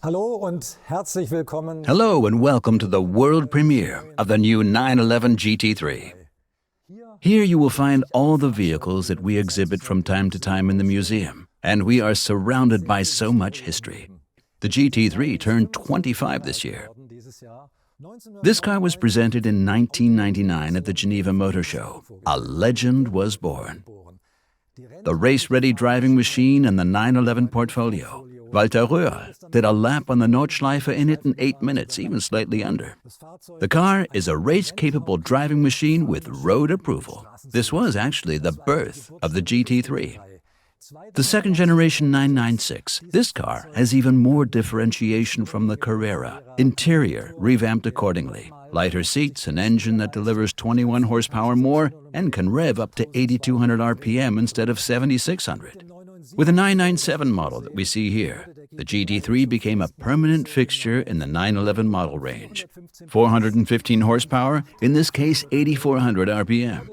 Hallo und herzlich willkommen. Hello and welcome to the world premiere of the new 911 GT3. Here you will find all the vehicles that we exhibit from time to time in the museum, and we are surrounded by so much history. The GT3 turned 25 this year. This car was presented in 1999 at the Geneva Motor Show. A legend was born. The race-ready driving machine and the 911 portfolio. Walter Röhrl did a lap on the Nordschleife in it in 8 minutes, even slightly under. The car is a race-capable driving machine with road approval. This was actually the birth of the GT3. The second generation 996, this car has even more differentiation from the Carrera. Interior revamped accordingly. Lighter seats, an engine that delivers 21 horsepower more and can rev up to 8,200 RPM instead of 7,600. With the 997 model that we see here, the GT3 became a permanent fixture in the 911 model range. 415 horsepower, in this case 8,400 RPM.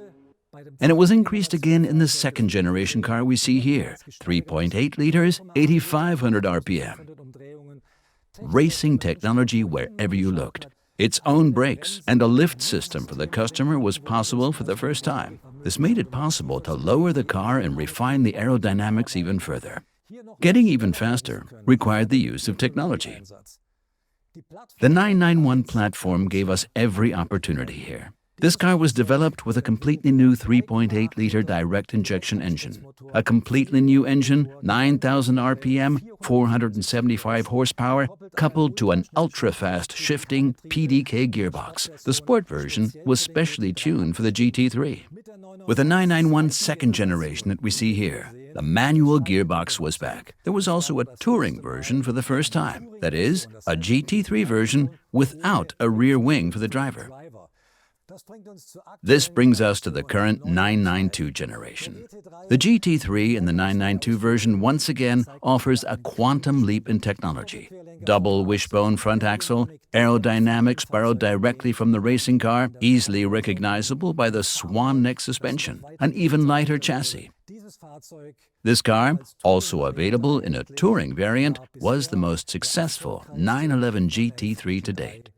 And it was increased again in the second generation car we see here, 3.8 liters, 8,500 RPM. Racing technology wherever you looked. Its own brakes and a lift system for the customer was possible for the first time. This made it possible to lower the car and refine the aerodynamics even further. Getting even faster required the use of technology. The 991 platform gave us every opportunity here. This car was developed with a completely new 3.8-liter direct injection engine. A completely new engine, 9,000 RPM, 475 horsepower, coupled to an ultra-fast shifting PDK gearbox. The sport version was specially tuned for the GT3. With the 991 second generation that we see here, the manual gearbox was back. There was also a touring version for the first time. That is, a GT3 version without a rear wing for the driver. This brings us to the current 992 generation. The GT3 in the 992 version once again offers a quantum leap in technology. Double wishbone front axle, aerodynamics borrowed directly from the racing car, easily recognizable by the swan neck suspension, an even lighter chassis. This car, also available in a touring variant, was the most successful 911 GT3 to date.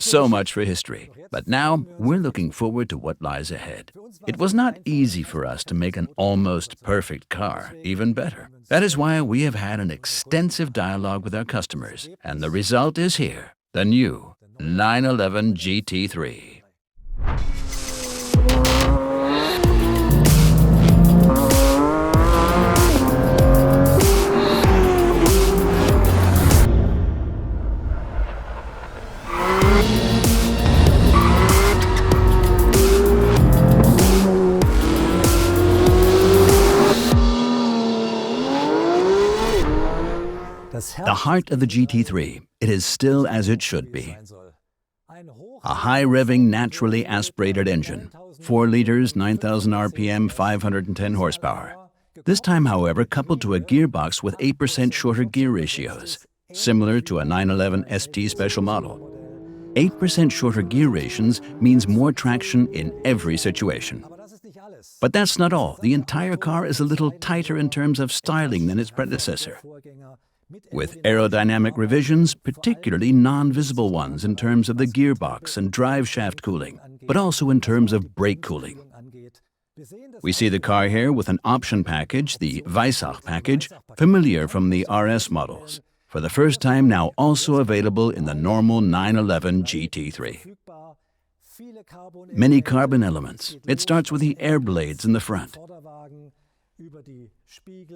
So much for history, but now we're looking forward to what lies ahead. It was not easy for us to make an almost perfect car even better. That is why we have had an extensive dialogue with our customers, and the result is here, the new 911 GT3. The heart of the GT3, it is still as it should be. A high-revving, naturally aspirated engine, 4 liters, 9,000 RPM, 510 horsepower. This time, however, coupled to a gearbox with 8% shorter gear ratios, similar to a 911 ST special model. 8% shorter gear ratios means more traction in every situation. But that's not all. The entire car is a little tighter in terms of styling than its predecessor, with aerodynamic revisions, particularly non-visible ones in terms of the gearbox and drive shaft cooling, but also in terms of brake cooling. We see the car here with an option package, the Weissach Package, familiar from the RS models, for the first time now also available in the normal 911 GT3. Many carbon elements. It starts with the air blades in the front,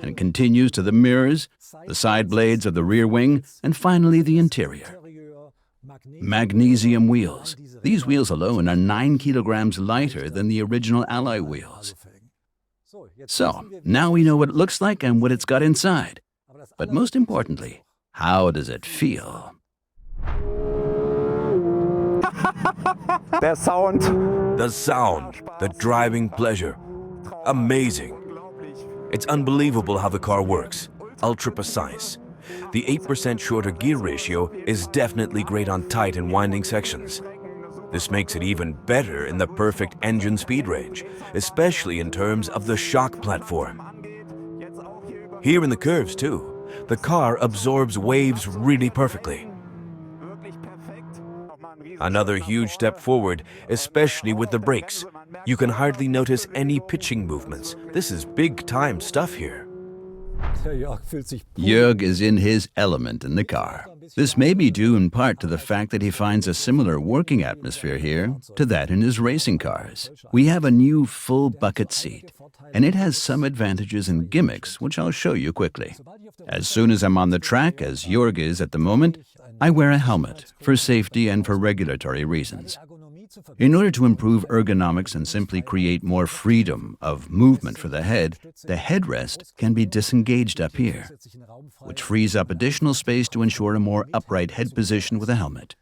and continues to the mirrors, the side blades of the rear wing, and finally the interior. Magnesium wheels. These wheels alone are 9 kilograms lighter than the original alloy wheels. So, now we know what it looks like and what it's got inside. But most importantly, how does it feel? The sound, the driving pleasure. Amazing. It's unbelievable how the car works. Ultra precise. The 8% shorter gear ratio is definitely great on tight and winding sections. This makes it even better in the perfect engine speed range, especially in terms of the shock platform. Here in the curves too, the car absorbs waves really perfectly. Another huge step forward, especially with the brakes. You can hardly notice any pitching movements. This is big-time stuff here. Jörg is in his element in the car. This may be due in part to the fact that he finds a similar working atmosphere here to that in his racing cars. We have a new full bucket seat, and it has some advantages and gimmicks, which I'll show you quickly. As soon as I'm on the track, as Jörg is at the moment, I wear a helmet for safety and for regulatory reasons. In order to improve ergonomics and simply create more freedom of movement for the headrest can be disengaged up here, which frees up additional space to ensure a more upright head position with a helmet.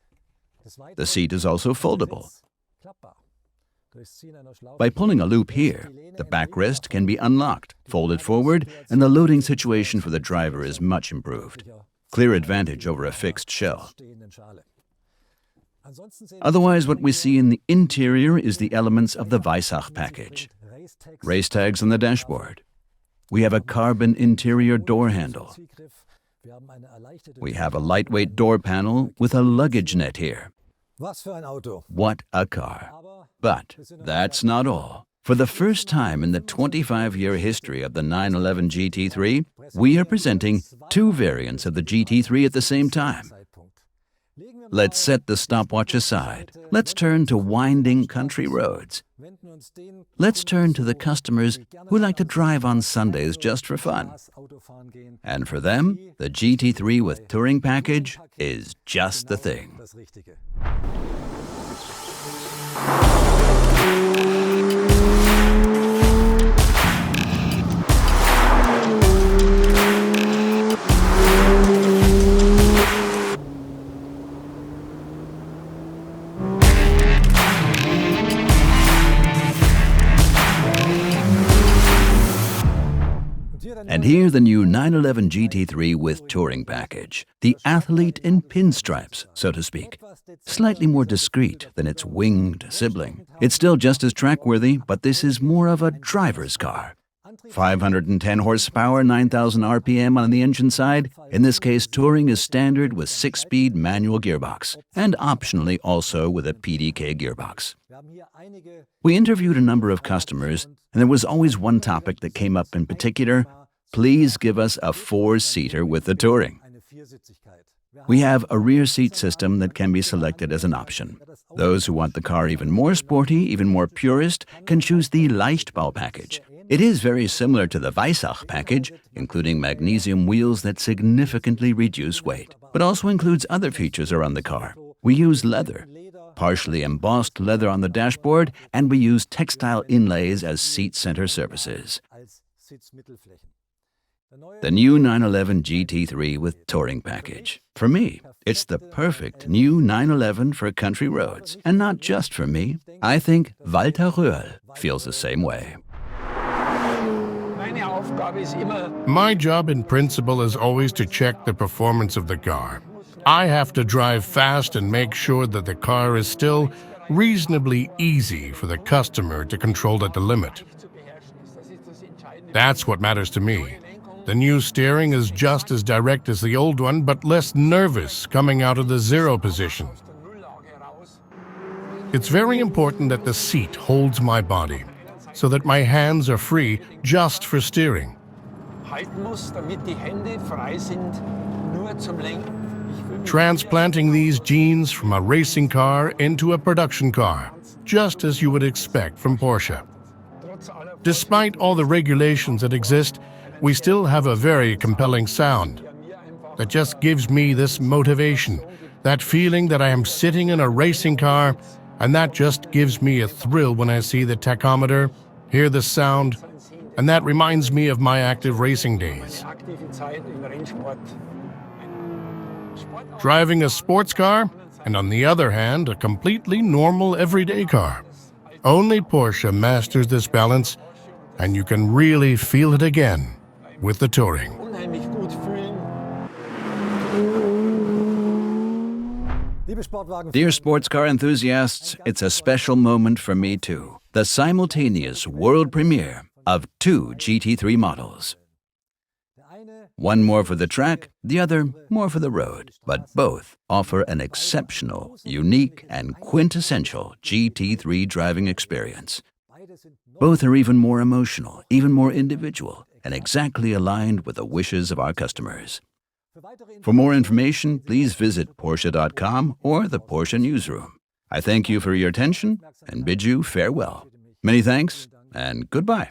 The seat is also foldable. By pulling a loop here, the backrest can be unlocked, folded forward, and the loading situation for the driver is much improved. Clear advantage over a fixed shell. Otherwise, what we see in the interior is the elements of the Weissach Package. Race tags on the dashboard. We have a carbon interior door handle. We have a lightweight door panel with a luggage net here. What a car. But that's not all. For the first time in the 25-year history of the 911 GT3, we are presenting two variants of the GT3 at the same time. Let's set the stopwatch aside. Let's turn to winding country roads. Let's turn to the customers who like to drive on Sundays just for fun. And for them, the GT3 with Touring Package is just the thing. And here the new 911 GT3 with Touring Package, the athlete in pinstripes, so to speak. Slightly more discreet than its winged sibling. It's still just as track-worthy, but this is more of a driver's car. 510 horsepower, 9,000 RPM on the engine side. In this case, Touring is standard with 6-speed manual gearbox, and optionally also with a PDK gearbox. We interviewed a number of customers, and there was always one topic that came up in particular. Please give us a 4-seater with the Touring. We have a rear seat system that can be selected as an option. Those who want the car even more sporty, even more purist, can choose the Leichtbau package. It is very similar to the Weissach package, including magnesium wheels that significantly reduce weight, but also includes other features around the car. We use leather, partially embossed leather on the dashboard, and we use textile inlays as seat center surfaces. The new 911 GT3 with Touring Package. For me, it's the perfect new 911 for country roads. And not just for me. I think Walter Röhrl feels the same way. My job in principle is always to check the performance of the car. I have to drive fast and make sure that the car is still reasonably easy for the customer to control at the limit. That's what matters to me. The new steering is just as direct as the old one, but less nervous coming out of the zero position. It's very important that the seat holds my body, so that my hands are free just for steering. Transplanting these genes from a racing car into a production car, just as you would expect from Porsche. Despite all the regulations that exist, we still have a very compelling sound that just gives me this motivation, that feeling that I am sitting in a racing car, and that just gives me a thrill when I see the tachometer, hear the sound, and that reminds me of my active racing days. Driving a sports car, and on the other hand, a completely normal everyday car. Only Porsche masters this balance, and you can really feel it again with the Touring. Dear sports car enthusiasts, it's a special moment for me too. The simultaneous world premiere of two GT3 models. One more for the track, the other more for the road. But both offer an exceptional, unique, and quintessential GT3 driving experience. Both are even more emotional, even more individual, and exactly aligned with the wishes of our customers. For more information, please visit Porsche.com or the Porsche Newsroom. I thank you for your attention and bid you farewell. Many thanks and goodbye.